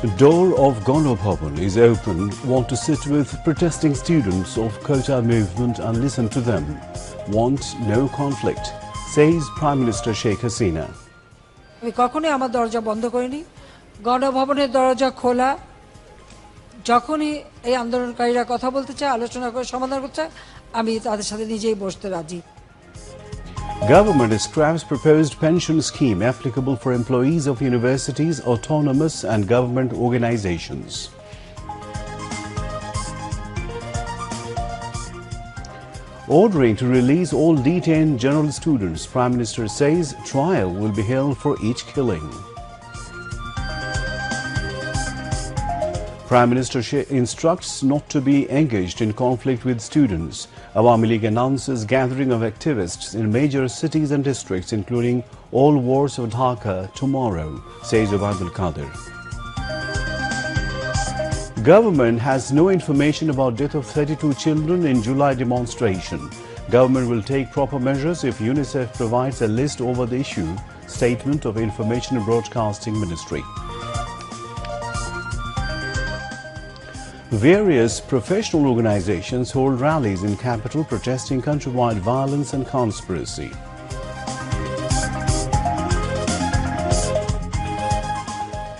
Door of Gano Bhavan is open. Want to sit with protesting students of Quota movement and listen to them. Want no conflict, says Prime Minister Sheikh Hasina. আমি কখনোই আমার দরজা বন্ধ করিনি। গণভবনের দরজা খোলা। যখনই এই আন্দোলনকারীরা কথা বলতে চায়, আলোচনা করে সমাধান করতে চায়, আমি তাদের সাথে নিজেই বসতে রাজি। Government scraps proposed pension scheme applicable for employees of universities, autonomous and government organizations. Ordering to release all detained general students, Prime Minister says trial will be held for each killing. Prime Minister instructs not to be engaged in conflict with students. Awami League announces gathering of activists in major cities and districts, including all wards of Dhaka, tomorrow, says Obaidul Qadir. Government has no information about death of 32 children in July demonstration. Government will take proper measures if UNICEF provides a list over the issue, statement of Information and Broadcasting Ministry. Various professional organizations hold rallies in capital protesting countrywide violence and conspiracy.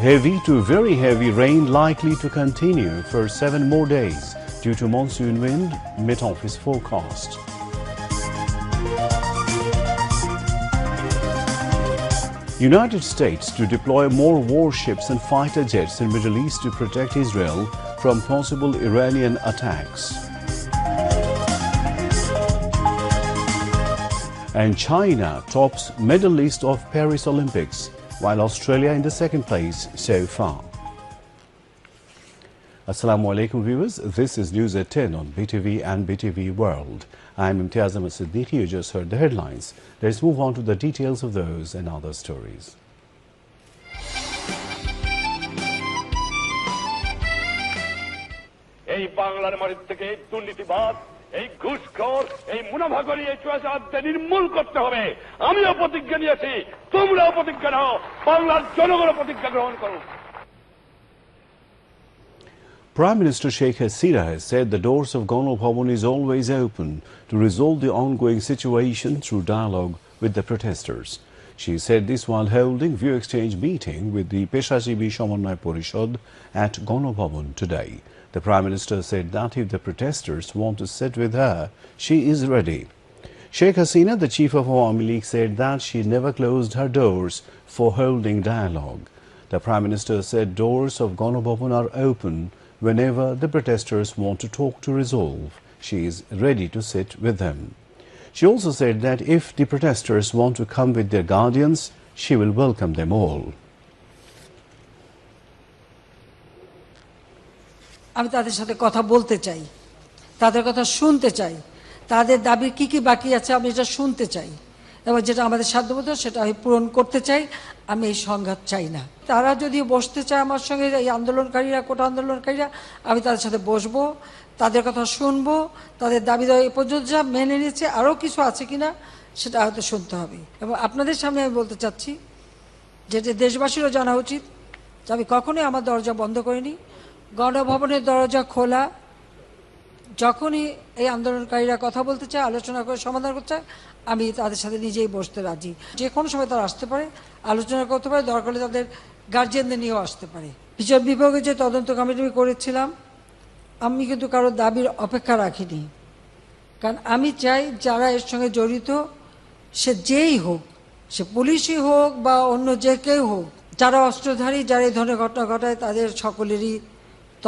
Heavy to very heavy rain likely to continue for 7 more days due to monsoon wind, Met Office forecast. United States to deploy more warships and fighter jets in Middle East to protect Israel from possible Iranian attacks. And China tops medal list of Paris Olympics, while Australia in the second place so far. Assalamu alaikum viewers, this is News at 10 on BTV and BTV World. I'm Imtiaz Ahmed Siddiqui. You just heard the headlines. Let's move on to the details of those and other stories. এই বাংলার মাটির থেকে দুর্নীতিবাদ, এই ঘুষখোর, এই মুনাফাখোরি, এই চুয়াচারদের নির্মূল করতে হবে। আমিও প্রতিজ্ঞা নিয়েছি, তোমরাও প্রতিজ্ঞা নাও, বাংলার জনগণও প্রতিজ্ঞা গ্রহণ করুন। Prime Minister Sheikh Hasina has said the doors of Gano Bhavan is always open to resolve the ongoing situation through dialogue with the protesters. She said this while holding view exchange meeting with the Peshajibi Samanway Porishad at Gano Bhavan today. The Prime Minister said that if the protesters want to sit with her, she is ready. Sheikh Hasina, the chief of Awami League, said that she never closed her doors for holding dialogue. The Prime Minister said doors of Gano Bhavan are open whenever the protesters want to talk to resolve. She is ready to sit with them. She also said that if the protesters want to come with their guardians, she will welcome them all. আমি তাদের সাথে কথা বলতে চাই, তাদের কথা শুনতে চাই, তাদের দাবি কি কি বাকি আছে আমি এটা শুনতে চাই, এবং যেটা আমাদের সাধ্যমতো সেটা আমি পূরণ করতে চাই। আমি এই সংঘাত চাই না। তারা যদি বসতে চায় আমার সঙ্গে, এই আন্দোলনকারীরা, কোটা আন্দোলনকারীরা, আমি তাদের সাথে বসবো, তাদের কথা শুনবো, তাদের দাবি দাবি এ পর্যন্ত যা মেনে নিয়েছে আরও কিছু আছে কিনা সেটা হয়তো শুনতে হবে। এবং আপনাদের সামনে আমি বলতে চাচ্ছি, যেটা দেশবাসীরও জানা উচিত, যে আমি কখনোই আমার দরজা বন্ধ করিনি। গণভবনের দরজা খোলা। যখনই এই আন্দোলনকারীরা কথা বলতে চায়, আলোচনা করে সমাধান করতে চায়, আমি তাদের সাথে নিজেই বসতে রাজি। যে কোনো সময় তারা আসতে পারে, আলোচনা করতে পারে, দরকার হলে তাদের গার্জিয়ানদের নিয়েও আসতে পারে। বিচার বিভাগে যে তদন্ত কমিটি আমি করেছিলাম, আমি কিন্তু কারো দাবির অপেক্ষা রাখিনি। কারণ আমি চাই যারা এর সঙ্গে জড়িত, সে যেই হোক, সে পুলিশই হোক বা অন্য যে কেউ হোক, যারা অস্ত্রধারী, যারা এই ধরনের ঘটনা ঘটায়, তাদের সকলেরই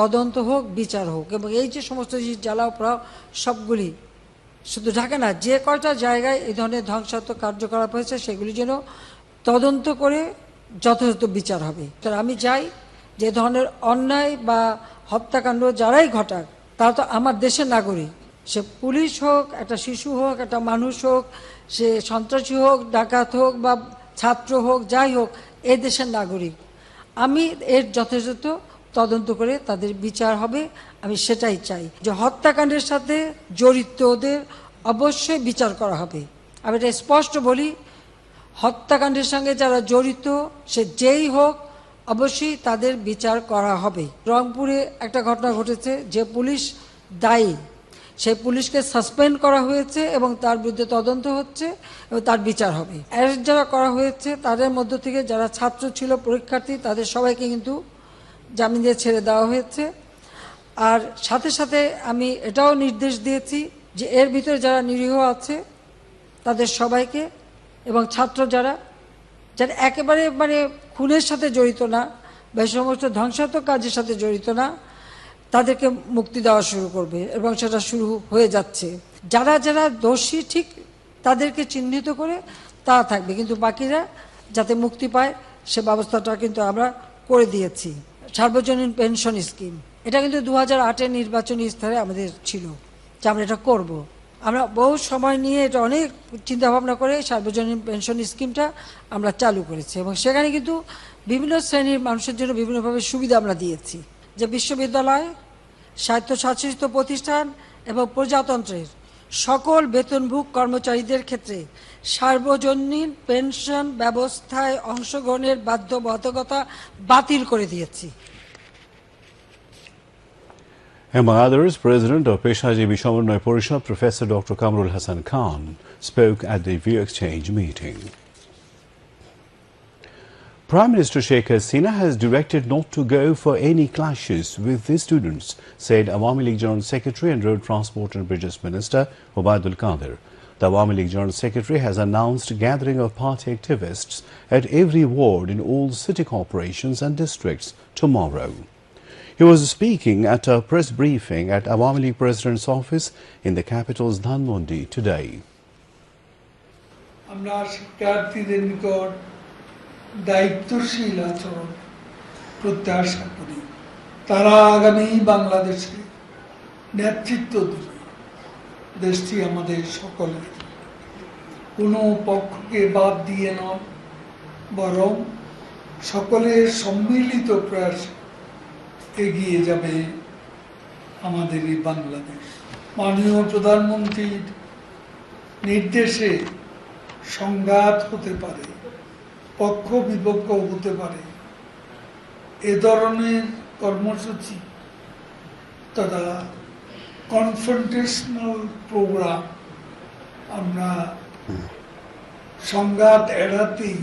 তদন্ত হোক, বিচার হোক। এবং এই যে সমস্ত জ্বালাও পোড়াও সবগুলি, শুধু ঢাকা না, যে কয়টা জায়গায় এই ধরনের ধ্বংসাত্মক কার্যকলাপ হয়েছে সেগুলি যেন তদন্ত করে যথাযথ বিচার হবে। তো আমি চাই যে ধরনের অন্যায় বা হত্যাকাণ্ড যারাই ঘটাক, তারা তো আমার দেশের নাগরিক। সে পুলিশ হোক, একটা শিশু হোক, একটা মানুষ হোক, সে সন্ত্রাসী হোক, ডাকাত হোক বা ছাত্র হোক, যাই হোক, এ দেশের নাগরিক। আমি এর যথাযথ তদন্ত করে তাদের বিচার হবে, আমি সেটাই চাই। যে হত্যাকাণ্ডের সাথে জড়িতদের অবশ্যই বিচার করা হবে। আমি এটা স্পষ্ট বলি, হত্যাকাণ্ডের সঙ্গে যারা জড়িত, সে যেই হোক, অবশ্যই তাদের বিচার করা হবে। রংপুরে একটা ঘটনা ঘটেছে, যে পুলিশ দায়ী সেই পুলিশকে সাসপেন্ড করা হয়েছে এবং তার বিরুদ্ধে তদন্ত হচ্ছে এবং তার বিচার হবে। অ্যারেস্ট যারা করা হয়েছে তাদের মধ্য থেকে যারা ছাত্র ছিল, পরীক্ষার্থী, তাদের সবাইকে কিন্তু জামিন দিয়ে ছেড়ে দেওয়া হয়েছে। আর সাথে সাথে আমি এটাও নির্দেশ দিয়েছি যে এর ভিতরে যারা নিরীহ আছে তাদের সবাইকে, এবং ছাত্র যারা একেবারে খুনের সাথে জড়িত না বা সমস্ত ধ্বংসাত্মক কাজের সাথে জড়িত না, তাদেরকে মুক্তি দেওয়া শুরু করবে এবং সেটা শুরু হয়ে যাচ্ছে। যারা যারা দোষী ঠিক তাদেরকে চিহ্নিত করে তারা থাকবে, কিন্তু বাকিরা যাতে মুক্তি পায় সে ব্যবস্থাটা কিন্তু আমরা করে দিয়েছি। সার্বজনীন পেনশন স্কিম, এটা কিন্তু 2008-এর নির্বাচনী স্তরে আমাদের ছিল যে আমরা এটা করব। আমরা বহু সময় নিয়ে এটা অনেক চিন্তা ভাবনা করে সার্বজনীন পেনশন স্কিমটা আমরা চালু করেছি এবং সেখানে কিন্তু বিভিন্ন শ্রেণীর মানুষের জন্য বিভিন্নভাবে সুবিধা আমরা দিয়েছি, যে বিশ্ববিদ্যালয়, স্বায়ত্তশাসিত প্রতিষ্ঠান এবং প্রজাতন্ত্রের সকল বেতনভোগ কর্মচারীদের ক্ষেত্রে সার্বজনীন পেনশন ব্যবস্থায় অংশগ্রহণের বাধ্যবাধকতা বাতিল করে দিয়েছি। Among others, President of Peshajibi Samanway Porishad, Professor Dr. Kamrul Hassan Khan, spoke at the View Exchange meeting. Prime Minister Sheikh Hasina has directed not to go for any clashes with the students, said Awami League General Secretary and Road Transport and Bridges Minister Obaidul Qadir. The Awami League General Secretary has announced a gathering of party activists at every ward in all city corporations and districts tomorrow. He was speaking at a press briefing at Awami League President's office in the capital's Dhanmondi today. দায়িত্বশীল আচরণ প্রত্যাশা করি। তারা আগামী বাংলাদেশে নেতৃত্ব দেবে। দেশটি আমাদের সকলের, কোনো পক্ষকে বাদ দিয়ে নয়, বরং সকলের সম্মিলিত প্রয়াসে এগিয়ে যাবে আমাদের এই বাংলাদেশ। মাননীয় প্রধানমন্ত্রীর নির্দেশে সংঘাত হতে পারে, পক্ষ বিপক্ষ হতে পারে, এ ধরনের কর্মসূচি তথা কনফ্রন্টেশনাল প্রোগ্রাম আমরা সংঘাত এড়াতেই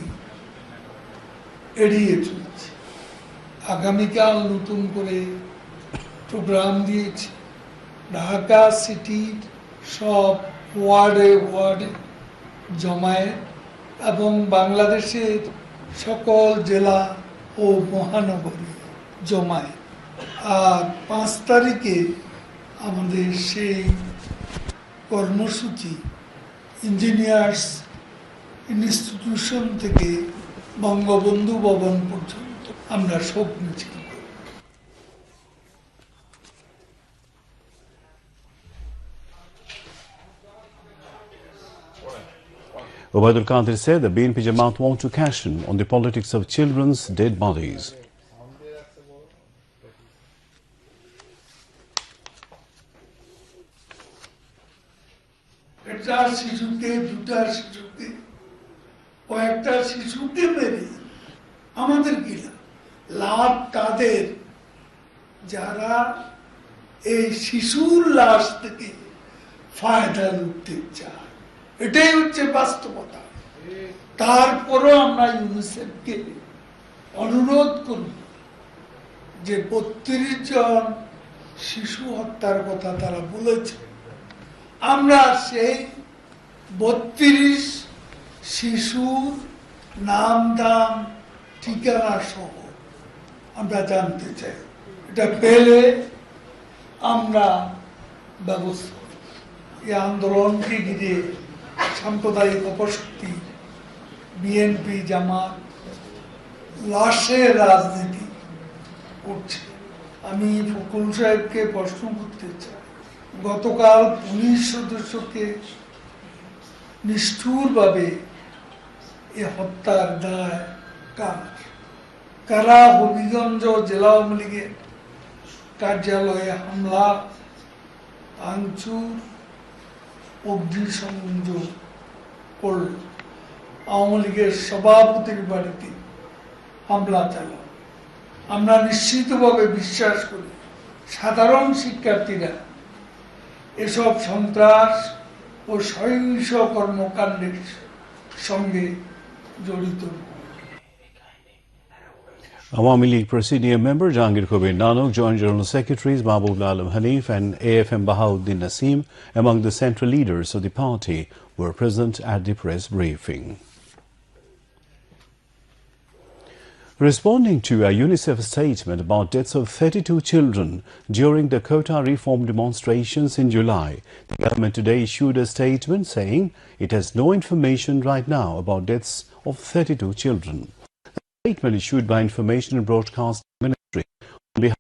এড়িয়ে চলছি। আগামীকাল নতুন করে প্রোগ্রাম দিয়েছি, ঢাকা সিটির সব ওয়ার্ডে ওয়ার্ডে জমায়েত এবং বাংলাদেশের সকল জেলা ও মহানগরী জমায়েত। আর 5 তারিখে আমাদের সেই কর্মসূচি ইঞ্জিনিয়ার্স ইনস্টিটিউশন থেকে বঙ্গবন্ধু ভবন পর্যন্ত আমরা শোক মিছিল। Obaidul Qadir said the BNP Jamaat want to cash in on the politics of children's dead bodies. একটা শিশুকে, দুটা শিশুকে, কয়েকটা শিশুকে মেরে আমাদের কি লাভ? তাদের যারা এই শিশুর লাশ থেকে ফায়দা লুটতে চায়, এটাই হচ্ছে বাস্তবতা। তারপরও আমরা ইউনিসেফকে অনুরোধ করব যে 32 জন শিশু হত্যার কথা তারা বলেছে, আমরা সেই 32 শিশুর নাম, দাম, ঠিকানা সহ আমরা জানতে চাই। এটা পেলে আমরা ব্যবস্থা। এই আন্দোলনকে ঘিরে সাম্প্রদায়িক অপশক্তি, বিএনপি জামাত লাশের রাজনীতি করছে। আমি ফখরুল সাহেবকে প্রশ্ন করতে চাই, গতকাল পুলিশ সদস্যকে নিষ্ঠুরভাবে এ হত্যার দায় কার? কারা হবিগঞ্জ জেলা আওয়ামী লীগের কার্যালয়ে হামলা, ভাঙচুর, অগ্নিসংযোগ করল? আওয়ামী লীগের সভাপতির বাড়িতে হামলা চালাল, আমরা নিশ্চিতভাবে বিশ্বাস করি সাধারণ শিক্ষার্থীরা এসব সন্ত্রাস ও সহিংস কর্মকাণ্ডের সঙ্গে জড়িত। Awami League Presidium member Jahangir Kabir Nanok, Joint General Secretaries Mahbub Alam Hanif and AFM Bahauddin Naseem, among the central leaders of the party, were present at the press briefing. Responding to a UNICEF statement about deaths of 32 children during the quota reform demonstrations in July, the government today issued a statement saying it has no information right now about deaths of 32 children. The statement issued by Information and Broadcasting Ministry on behalf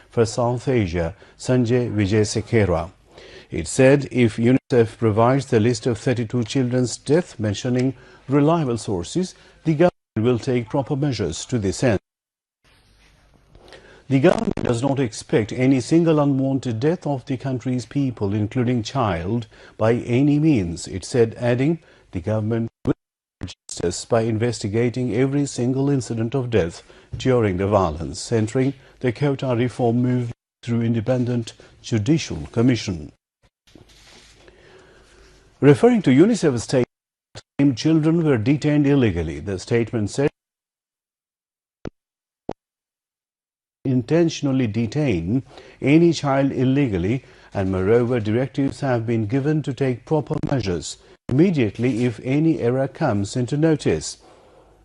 for South Asia, Sanjay Vijay Sekhera. It said if UNICEF provides the list of 32 children's deaths mentioning reliable sources, the government will take proper measures to this end. The government does not expect any single unwanted death of the country's people, including child, by any means, it said, adding the government will do justice by investigating every single incident of death during the violence, centering the quota reform movement through independent judicial commission. Referring to UNICEF's statement, children were detained illegally. The statement said intentionally detain any child illegally, and moreover directives have been given to take proper measures immediately if any error comes into notice.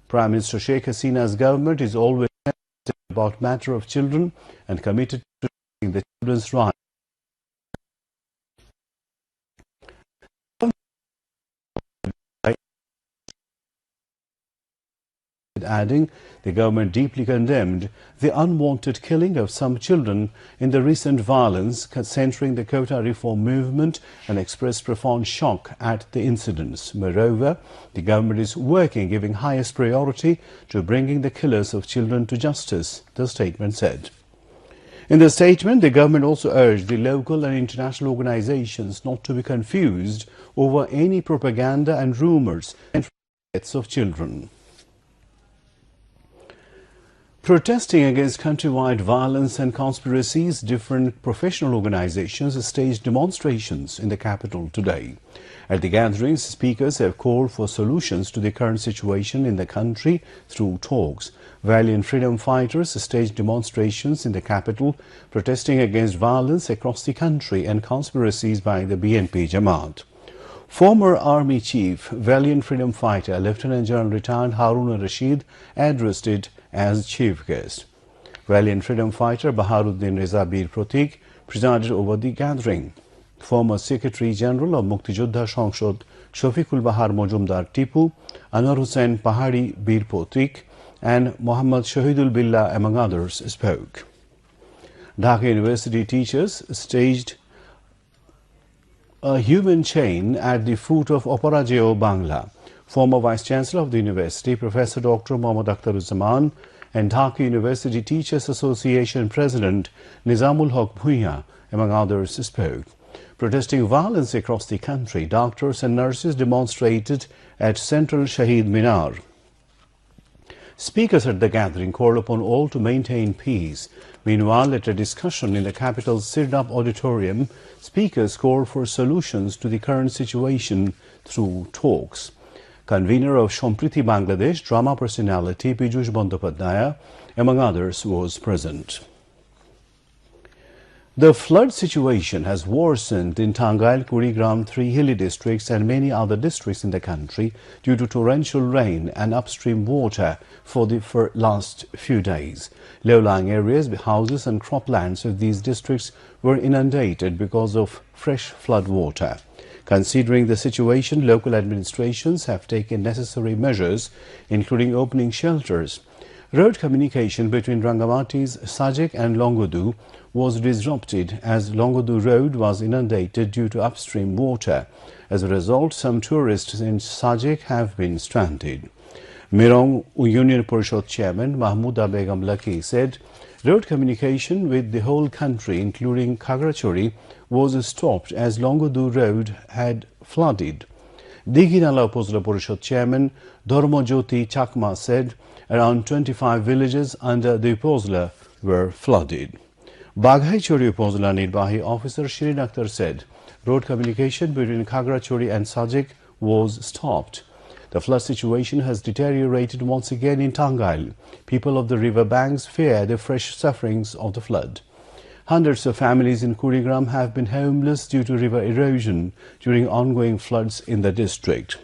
Prime Minister Sheikh Hasina's government is always sensitive about matter of children and committed to protecting the children's rights. Adding, the government deeply condemned the unwanted killing of some children in the recent violence centering the quota reform movement and expressed profound shock at the incidents. Moreover, the government is working, giving highest priority to bringing the killers of children to justice, the statement said. In the statement, the government also urged the local and international organizations not to be confused over any propaganda and rumors and deaths of children. Protesting against countrywide violence and conspiracies, different professional organizations staged demonstrations in the capital today. At the gatherings, speakers have called for solutions to the current situation in the country through talks. Valiant freedom fighters staged demonstrations in the capital, protesting against violence across the country and conspiracies by the BNP Jamaat. Former Army Chief, valiant freedom fighter, Lieutenant General retired Harun Rashid addressed it as chief guest. Valiant freedom fighter Baharuddin Reza Bir Pratik presided over the gathering. Former Secretary General of Muktijoddha Shongshod Shafiqul Bahar Mojumdar Tipu, Anwar Hussain Pahari Bir Pratik and Muhammad Shahidul Billah, among others, spoke. Dhaka University teachers staged a human chain at the foot of Oparajeo Bangla. Former Vice Chancellor of the University, Professor Dr. Mohammad Akhtaruzzaman, and Dhaka University Teachers Association President Nizamul Haq Bhuiya, among others, spoke. Protesting violence across the country, doctors and nurses demonstrated at Central Shahid Minar. Speakers at the gathering called upon all to maintain peace. Meanwhile, at a discussion in the capital's Sirdap Auditorium, speakers called for solutions to the current situation through talks. Convener of Shompriti Bangladesh, drama personality Piyush Bandyopadhyay, among others, was present. The flood situation has worsened in Tangail, Kurigram, three hilly districts and many other districts in the country due to torrential rain and upstream water for the last few days. Low-lying areas, houses and croplands of these districts were inundated because of fresh flood water. Considering the situation, local administrations have taken necessary measures, including opening shelters. Road communication between Rangamati's Sajek and Longodu was disrupted as Longodu Road was inundated due to upstream water. As a result, some tourists in Sajek have been stranded. Mirong Union Parishad Chairman Mahmouda Begum Lucky said road communication with the whole country, including Khagrachori, was stopped as Longodu Road had flooded. Dighinala Upazila Parishad Chairman Dharmajyoti Chakma said around 25 villages under the Upazila were flooded. Baghaichori Upazila Nirbahi Officer Shirin Akhtar said road communication between Khagrachori and Sajik was stopped. The flood situation has deteriorated once again in Tangail. People of the river banks fear the fresh sufferings of the flood. Hundreds of families in Kurigram have been homeless due to river erosion during ongoing floods in the district.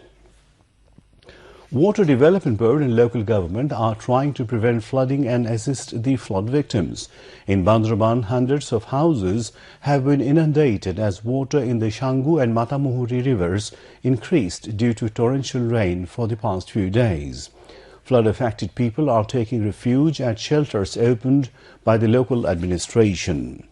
Water Development Board and local government are trying to prevent flooding and assist the flood victims. In Bandarban, hundreds of houses have been inundated as water in the Shangu and Matamuhuri rivers increased due to torrential rain for the past few days. Flood-affected people are taking refuge at shelters opened by the local administration.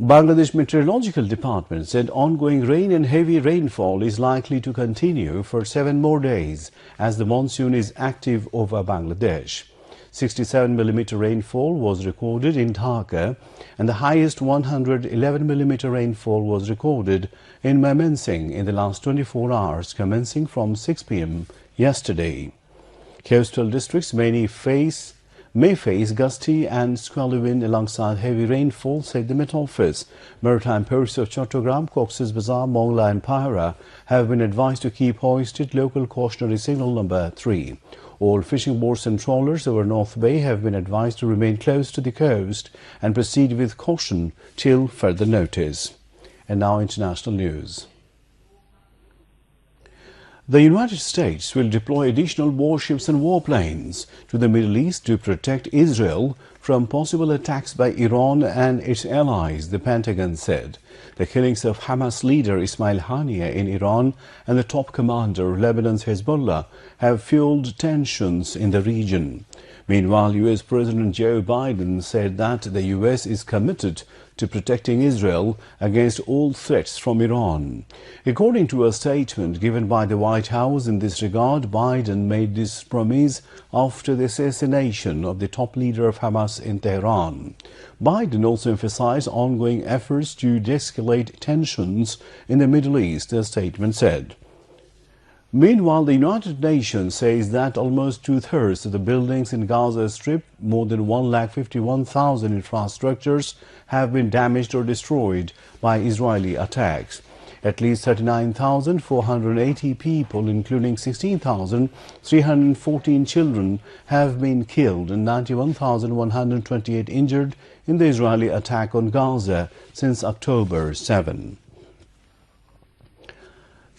Bangladesh Meteorological Department said ongoing rain and heavy rainfall is likely to continue for 7 more days as the monsoon is active over Bangladesh. 67 mm rainfall was recorded in Dhaka and the highest 111 mm rainfall was recorded in Mymensingh in the last 24 hours commencing from 6 p.m. yesterday. Coastal districts may face gusty and squally wind alongside heavy rainfall, said the Met Office. Maritime ports of Chattogram, Cox's Bazar, Mongla and Pahara have been advised to keep hoisted local cautionary signal number 3. All fishing boats and trawlers over North Bay have been advised to remain close to the coast and proceed with caution till further notice. And now international news. The United States will deploy additional warships and warplanes to the Middle East to protect Israel from possible attacks by Iran and its allies, the Pentagon said. The killings of Hamas leader Ismail Haniyeh in Iran and the top commander of Lebanon's Hezbollah have fueled tensions in the region. Meanwhile, U.S. President Joe Biden said that the U.S. is committed to protecting Israel against all threats from Iran. According to a statement given by the White House in this regard, Biden made this promise after the assassination of the top leader of Hamas in Tehran. Biden also emphasized ongoing efforts to de-escalate tensions in the Middle East, the statement said. Meanwhile, the United Nations says that almost 2/3 of the buildings in Gaza Strip, more than 151,000 infrastructures, have been damaged or destroyed by Israeli attacks. At least 39,480 people, including 16,314 children, have been killed and 91,128 injured in the Israeli attack on Gaza since October 7.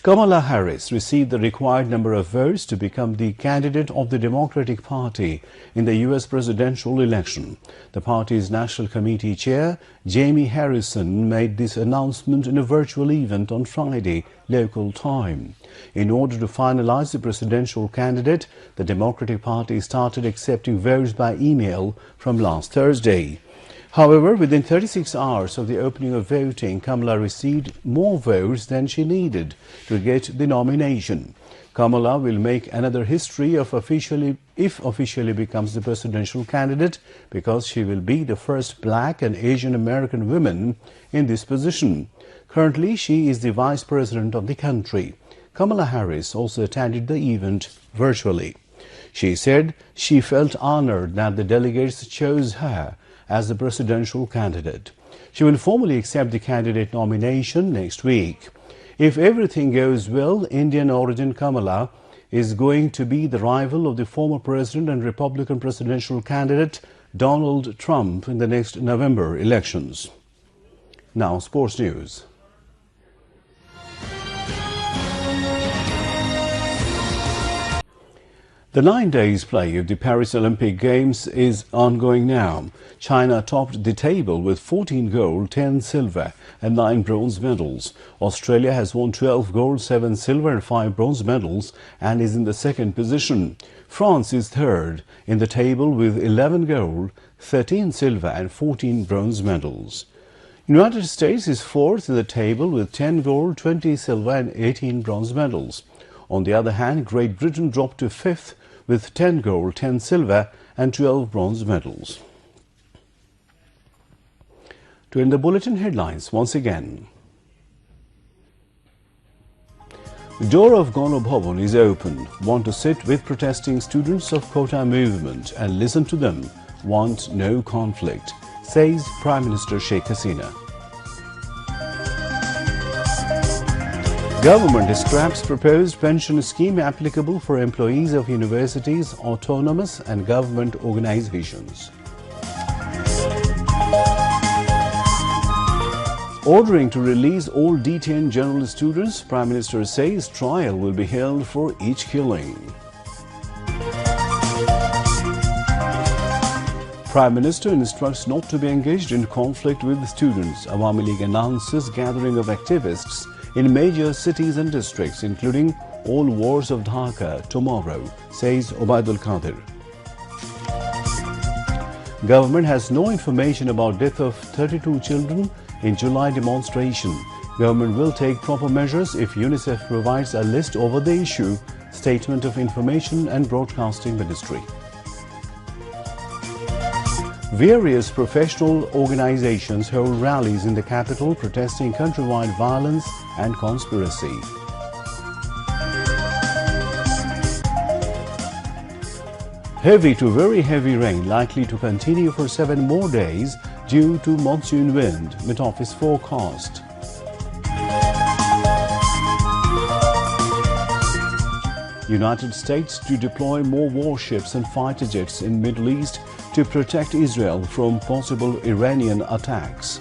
Kamala Harris received the required number of votes to become the candidate of the Democratic Party in the U.S. presidential election. The party's National Committee Chair, Jamie Harrison, made this announcement in a virtual event on Friday, local time. In order to finalize the presidential candidate, the Democratic Party started accepting votes by email from last Thursday. However, within 36 hours of the opening of voting, Kamala received more votes than she needed to get the nomination. Kamala will make another history if officially becomes the presidential candidate, because she will be the first Black and Asian American woman in this position. Currently, she is the vice president of the country. Kamala Harris also attended the event virtually. She said she felt honored that the delegates chose her as the presidential candidate. She will formally accept the candidate nomination next week. If everything goes well, Indian origin Kamala is going to be the rival of the former president and Republican presidential candidate Donald Trump in the next November elections. Now, sports news. The 9 days play of the Paris Olympic Games is ongoing now. China topped the table with 14 gold, 10 silver and 9 bronze medals. Australia has won 12 gold, 7 silver and 5 bronze medals and is in the second position. France is third in the table with 11 gold, 13 silver and 14 bronze medals. United States is fourth in the table with 10 gold, 20 silver and 18 bronze medals. On the other hand, Great Britain dropped to 5th with 10 gold, 10 silver and 12 bronze medals. To end the bulletin, headlines once again. The door of Ganabhavan is open. Want to sit with protesting students of Quota movement and listen to them. Want no conflict, says Prime Minister Sheikh Hasina. Government scraps proposed pension scheme applicable for employees of universities, autonomous and government organizations. Ordering to release all detained general students, Prime Minister says trial will be held for each killing. Prime Minister instructs not to be engaged in conflict with students. Awami League announces gathering of activists in major cities and districts, including all wards of Dhaka, tomorrow, says Obaidul Qadir. Government has no information about death of 32 children in July demonstration. Government will take proper measures if UNICEF provides a list over the issue, Statement of Information and Broadcasting Ministry. Various professional organizations hold rallies in the capital protesting countrywide violence and conspiracy. Heavy to very heavy rain likely to continue for 7 more days due to monsoon wind, Met Office forecast. United States to deploy more warships and fighter jets in Middle East to protect Israel from possible Iranian attacks.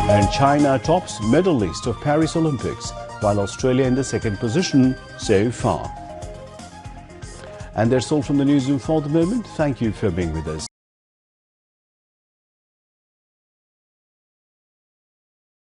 And China tops medal list of Paris Olympics, while Australia in the 2nd position so far. And that's all from the newsroom for the moment. Thank you for being with us.